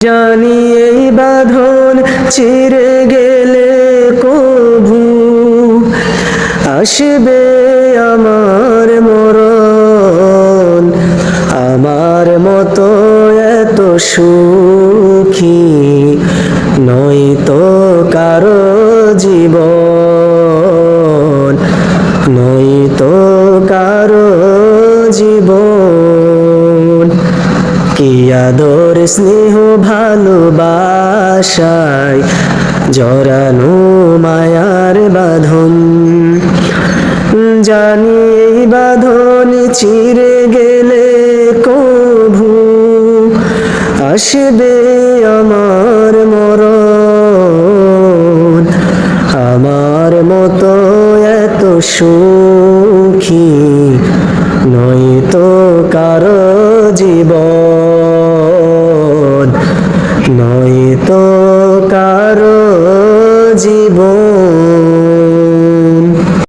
জানি এই বাঁধন চিরে গেলে কভু আসবে আমার মরণ। আমার মতো এত সুখী নয়তো কারো জীবন, নয়তো কারো জীবন। কি আদর স্নেহ ভালোবাসায় জড়ানো মায়ার বাঁধন। জানি এই বাঁধন চিরে গেলে কভু আসবে আমার মরণ। আমার মতো এত সুখী নয়তো কারো জীবন, নয়তো কারো জীবন।